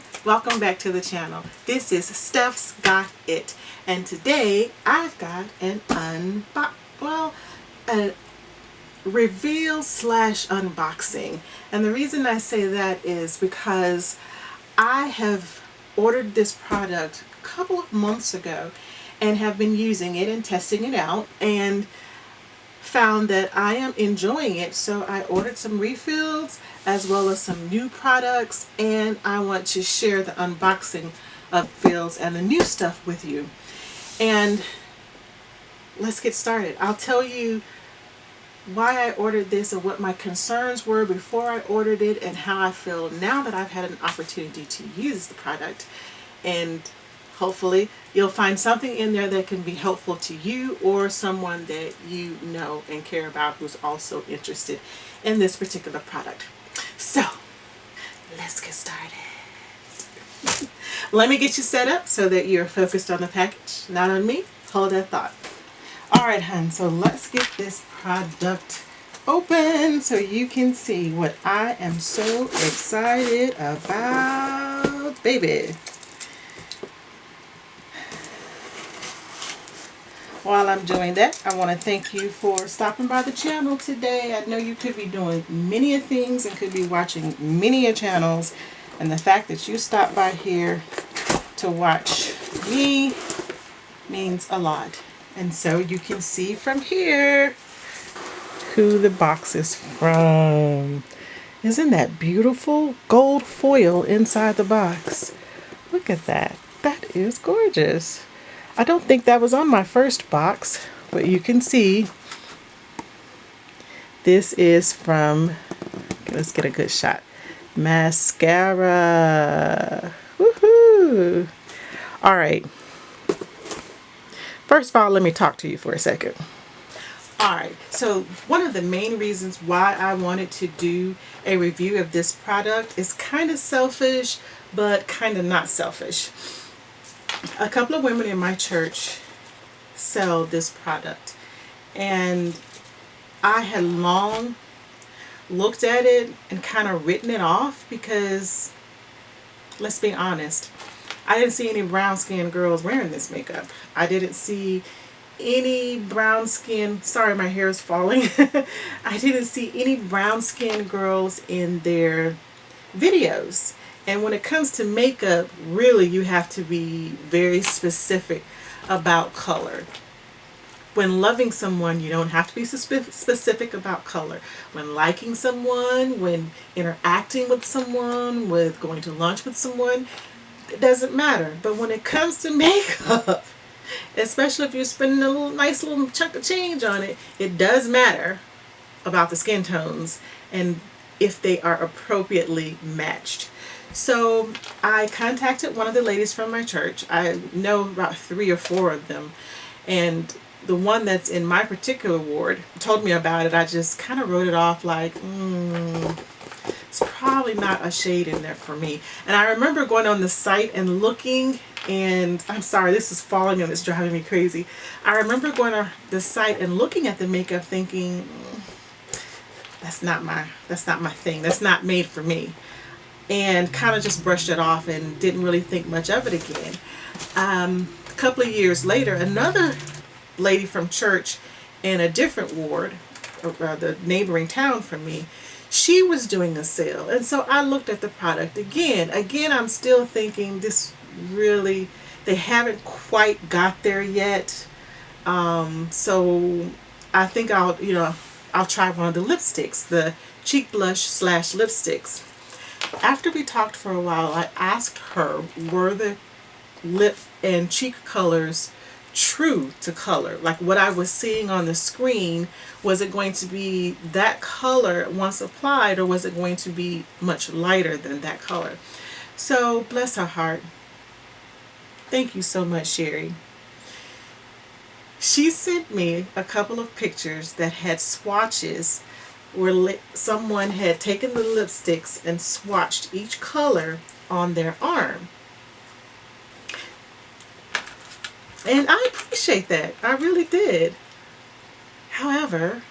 everyone, welcome back to the channel. This is Steph's Got It, and today I've got an a reveal slash unboxing. And the reason I say that is because I have ordered this product a couple of months ago and have been using it and testing it out and found that I am enjoying it, so I ordered some refills as well as some new products, and I want to share the unboxing of refills and the new stuff with you. And let's get started. I'll tell you why I ordered this and what my concerns were before I ordered it and how I feel now that I've had an opportunity to use the product, and hopefully you'll find something in there that can be helpful to you or someone that you know and care about who's also interested in this particular product. So let's get started. Let me get you set up so that you're focused on the package, not on me. Hold that thought. Alright, hun, so let's get this product open so you can see what I am so excited about, baby. While I'm doing that, I want to thank you for stopping by the channel today. I know you could be doing many things and could be watching many channels, and the fact that you stopped by here to watch me means a lot. And so you can see from here who the box is from. Isn't that beautiful? Gold foil inside the box. Look at that. That is gorgeous. I don't think that was on my first box, but you can see this is from, okay, let's get a good shot, Maskcara. Woohoo! All right. First of all, let me talk to you for a second. All right, so one of the main reasons why I wanted to do a review of this product is kind of selfish, but kind of not selfish. A couple of women in my church sell this product, and I had long looked at it and kind of written it off because, let's be honest, I didn't see any brown skinned girls wearing this makeup. I didn't see any brown skin, sorry my hair is falling, I didn't see any brown skinned girls in their videos. And when it comes to makeup, really you have to be very specific about color. When loving someone, you don't have to be specific about color. When liking someone, when interacting with someone, with going to lunch with someone, it doesn't matter. But when it comes to makeup, especially if you're spending a nice little chunk of change on it, it does matter about the skin tones and if they are appropriately matched. So I contacted one of the ladies from my church. I know about 3 or 4 of them, and the one that's in my particular ward told me about it. I just kind of wrote it off like, it's probably not a shade in there for me. And I remember going on the site and looking, and I'm sorry, this is falling and it's driving me crazy. I remember going on the site and looking at the makeup thinking, that's not my thing. That's not made for me. And kind of just brushed it off and didn't really think much of it again. A couple of years later, another lady from church in a different ward, the neighboring town from me, she was doing a sale. And so I looked at the product again. Again, I'm still thinking this really, they haven't quite got there yet. So I think I'll try one of the lipsticks, the cheek blush slash lipsticks. After we talked for a while, I asked her, were the lip and cheek colors true to color? Like what I was seeing on the screen, was it going to be that color once applied, or was it going to be much lighter than that color? So, bless her heart. Thank you so much, Sherry. She sent me a couple of pictures that had swatches where someone had taken the lipsticks and swatched each color on their arm. And I appreciate that. I really did. However,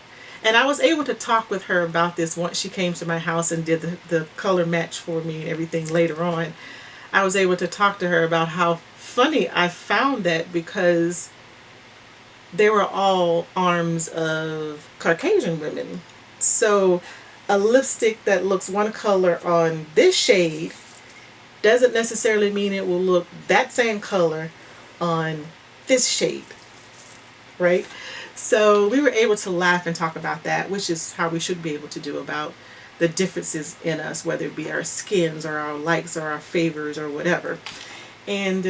and I was able to talk with her about this once she came to my house and did the color match for me and everything later on. I was able to talk to her about how funny I found that, because they were all arms of Caucasian women. So a lipstick that looks one color on this shade doesn't necessarily mean it will look that same color on this shade, right? So we were able to laugh and talk about that, which is how we should be able to do about the differences in us, whether it be our skins or our likes or our favors or whatever. And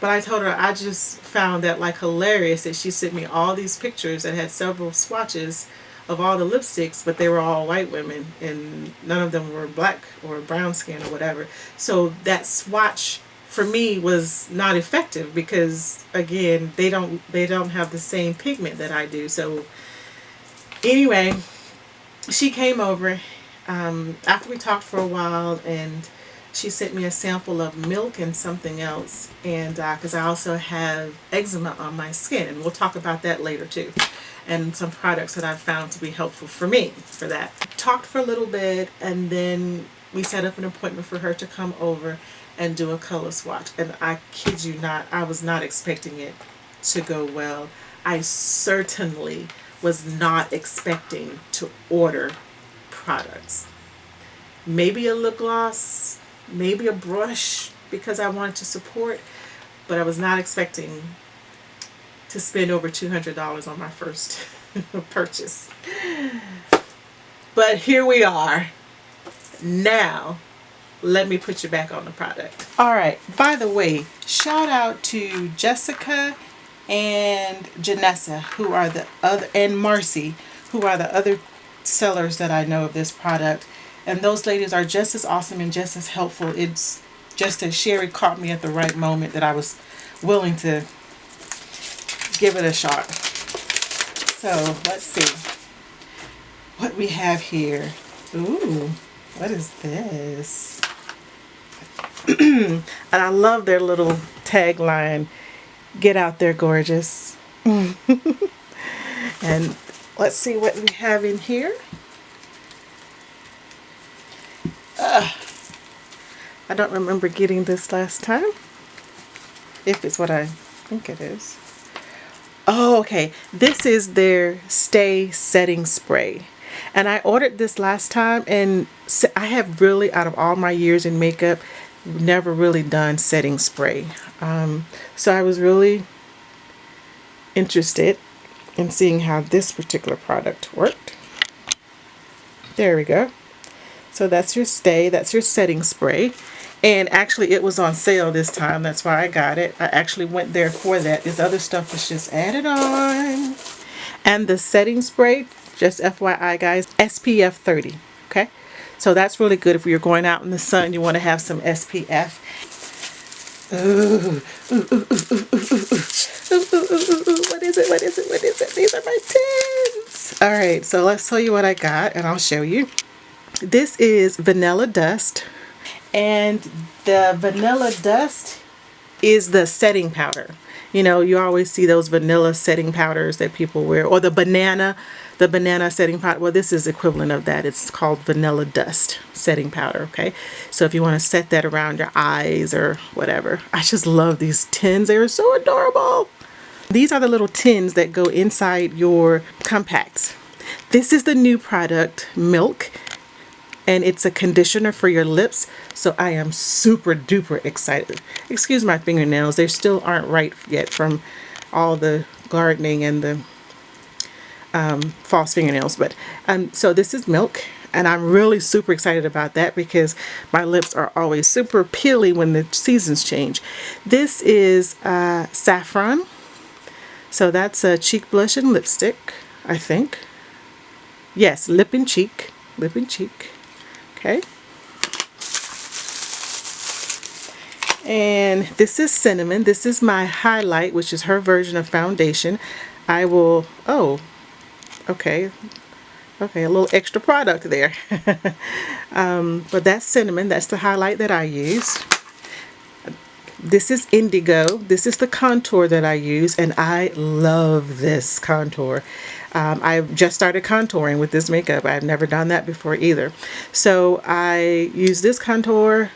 but I told her I just found that like hilarious that she sent me all these pictures that had several swatches of all the lipsticks, but they were all white women and none of them were black or brown skin or whatever. So that swatch for me was not effective because again they don't have the same pigment that I do. So anyway, she came over after we talked for a while, and she sent me a sample of milk and something else, and because I also have eczema on my skin, and we'll talk about that later too, and some products that I've found to be helpful for me for that. Talked for a little bit, and then we set up an appointment for her to come over and do a color swatch, and I kid you not, I was not expecting it to go well. I certainly was not expecting to order products. Maybe a lip gloss, maybe a brush because I wanted to support, but I was not expecting to spend over $200 on my first purchase. But here we are. Now, let me put you back on the product. All right, by the way, shout out to Jessica and Janessa, who are the other, and Marcy, who are the other sellers that I know of this product. And those ladies are just as awesome and just as helpful. It's just that Sherry caught me at the right moment that I was willing to give it a shot. So let's see what we have here. Ooh, what is this? And I love their little tagline, "Get out there, gorgeous." And let's see what we have in here. I don't remember getting this last time, if it's what I think it is. Oh, okay. This is their Stay Setting Spray. And I ordered this last time, and I have really, out of all my years in makeup, never really done setting spray. So I was really interested in seeing how this particular product worked. There we go. So that's your that's your setting spray. And actually it was on sale this time. That's why I got it. I actually went there for that. This other stuff was just added on. And the setting spray, just FYI guys, SPF 30. Okay. So that's really good if you're going out in the sun, you want to have some SPF. Ooh, ooh, ooh, ooh, ooh, ooh, ooh, ooh, ooh. What is it? What is it? What is it? These are my tins. All right. So let's tell you what I got and I'll show you. This is Vanilla Dust, and the Vanilla Dust is the setting powder. You know, you always see those vanilla setting powders that people wear, or the banana setting powder. Well, this is equivalent of that. It's called Vanilla Dust setting powder, okay? So if you want to set that around your eyes or whatever. I just love these tins. They are so adorable. These are the little tins that go inside your compacts. This is the new product, Milk. And it's a conditioner for your lips, so I am super duper excited. Excuse my fingernails, they still aren't right yet from all the gardening and the false fingernails, but so this is Milk, and I'm really super excited about that because my lips are always super peely when the seasons change. This is Saffron, so that's a cheek blush and lipstick, I think. Yes, lip and cheek. Okay. And this is Cinnamon. This is my highlight, which is her version of foundation. I will, oh, okay, a little extra product there. But that's Cinnamon. That's the highlight that I use. This is Indigo. This is the contour that I use, and I love this contour. I've just started contouring with this makeup. I've never done that before either. So I use this contour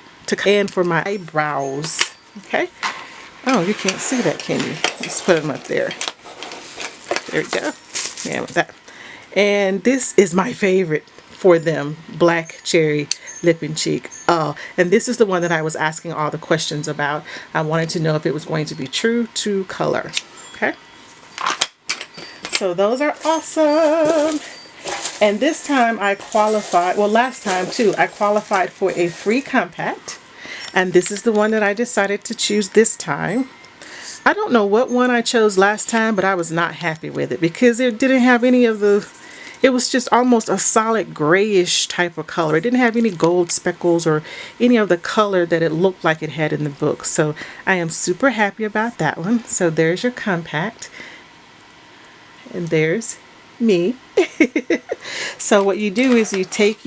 and for my eyebrows. Okay. Oh, you can't see that, can you? Let's put them up there. There we go. Yeah, with that. And this is my favorite for them, Black Cherry Lip and Cheek. Oh, and this is the one that I was asking all the questions about. I wanted to know if it was going to be true to color. Okay. So those are awesome. And this time I qualified, well, last time too, I qualified for a free compact. And this is the one that I decided to choose this time. I don't know what one I chose last time, but I was not happy with it because it didn't have any of the, it was just almost a solid grayish type of color. It didn't have any gold speckles or any of the color that it looked like it had in the book. So I am super happy about that one. So there's your compact. And there's me. So what you do is you take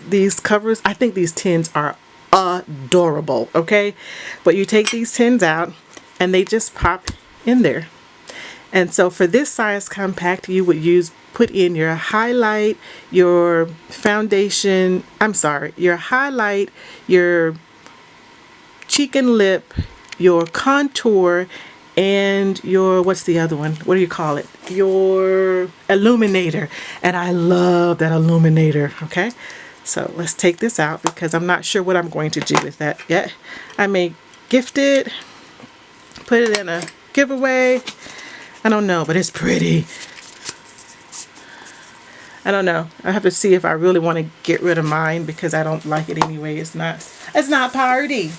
these covers. I think these tins are adorable, okay? But you take these tins out and they just pop in there. And so for this size compact, you would put in your highlight, your foundation, your highlight, your cheek and lip, your contour, and your, what's the other one? What do you call it? Your illuminator. And I love that illuminator, okay? So let's take this out because I'm not sure what I'm going to do with that yet. I may gift it, put it in a giveaway. I don't know, but it's pretty. I don't know. I have to see if I really want to get rid of mine because I don't like it anyway. It's not party.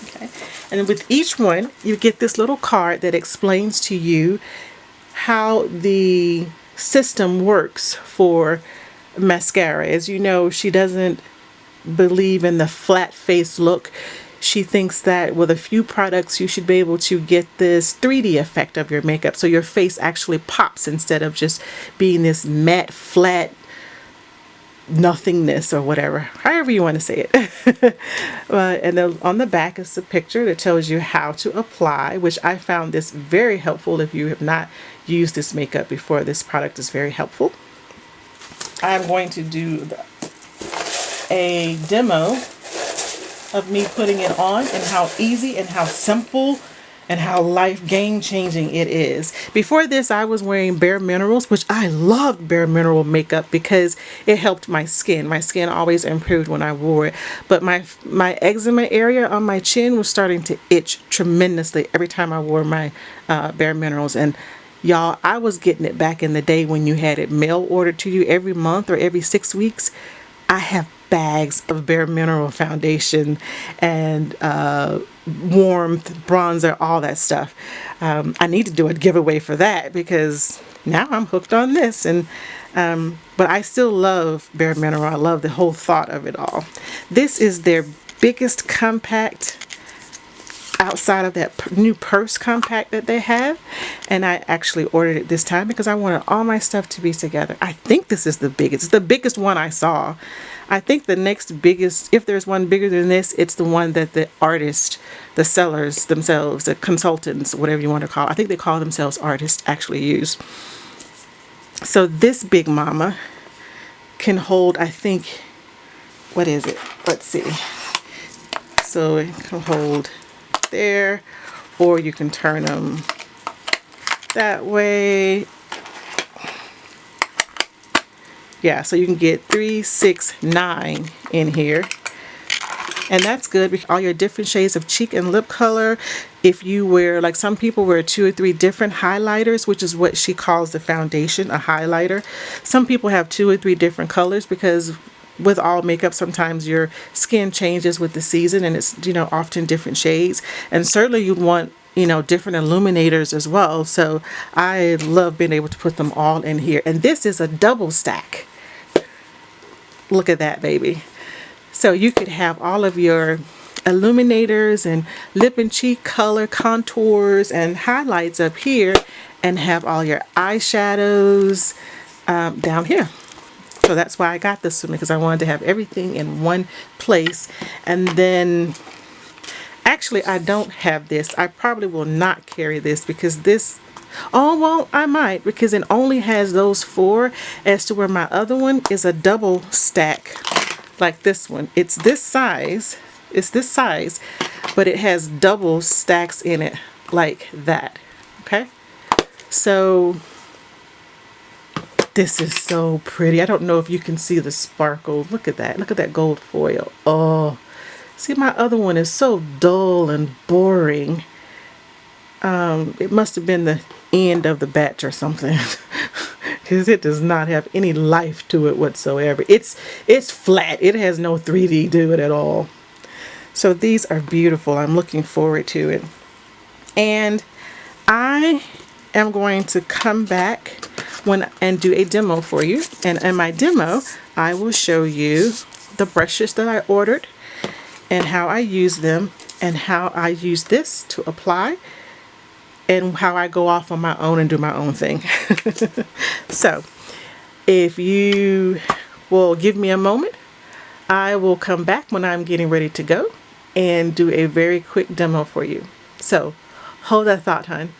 Okay. And with each one, you get this little card that explains to you how the system works for mascara. As you know, she doesn't believe in the flat face look. She thinks that with a few products you should be able to get this 3D effect of your makeup, so your face actually pops instead of just being this matte flat nothingness or whatever, however you want to say it. And then on the back is a picture that tells you how to apply, which I found this very helpful. If you have not used this makeup before, this product is very helpful. I'm going to do a demo of me putting it on and how easy and how simple and how life game-changing it is. Before this, I was wearing Bare Minerals, which I loved Bare Mineral makeup because it helped my skin. My skin always improved when I wore it. But my eczema area on my chin was starting to itch tremendously every time I wore my Bare Minerals. And y'all, I was getting it back in the day when you had it mail ordered to you every month or every 6 weeks. I have bags of Bare Mineral foundation and warmth, bronzer, all that stuff. I need to do a giveaway for that because now I'm hooked on this. And but I still love Bare Mineral. I love the whole thought of it all. This is their biggest compact outside of that new purse compact that they have, and I actually ordered it this time because I wanted all my stuff to be together. I think this is the biggest. It's the biggest one I saw. I think the next biggest, if there's one bigger than this, it's the one that the artists, the sellers themselves, the consultants, whatever you want to call it, I think they call themselves artists, actually use. So this big mama can hold, I think, what is it? Let's see. So it can hold there, or you can turn them that way. Yeah, so you can get 3, 6, 9 in here, and that's good with all your different shades of cheek and lip color. If you wear, like some people wear 2 or 3 different highlighters, which is what she calls the foundation, a highlighter. Some people have 2 or 3 different colors because with all makeup, sometimes your skin changes with the season and it's, you know, often different shades. And certainly you'd want, you know, different illuminators as well. So I love being able to put them all in here. And this is a double stack. Look at that, baby. So you could have all of your illuminators and lip and cheek color contours and highlights up here and have all your eyeshadows down here. So that's why I got this one, because I wanted to have everything in one place. And then, actually, I don't have this. I probably will not carry this because this Oh, well, I might, because it only has those 4, as to where my other one is a double stack like this one. It's this size, but it has double stacks in it like that. Okay, so this is so pretty. I don't know if you can see the sparkle. Look at that. Look at that gold foil. Oh, see, my other one is so dull and boring. It must have been the end of the batch or something, because it does not have any life to it whatsoever. It's flat. It has no 3D to it at all. So these are beautiful. I'm looking forward to it. And I am going to come back and do a demo for you. And in my demo, I will show you the brushes that I ordered and how I use them and how I use this to apply and how I go off on my own and do my own thing. So if you will give me a moment, I will come back when I'm getting ready to go and do a very quick demo for you. So hold that thought, hon.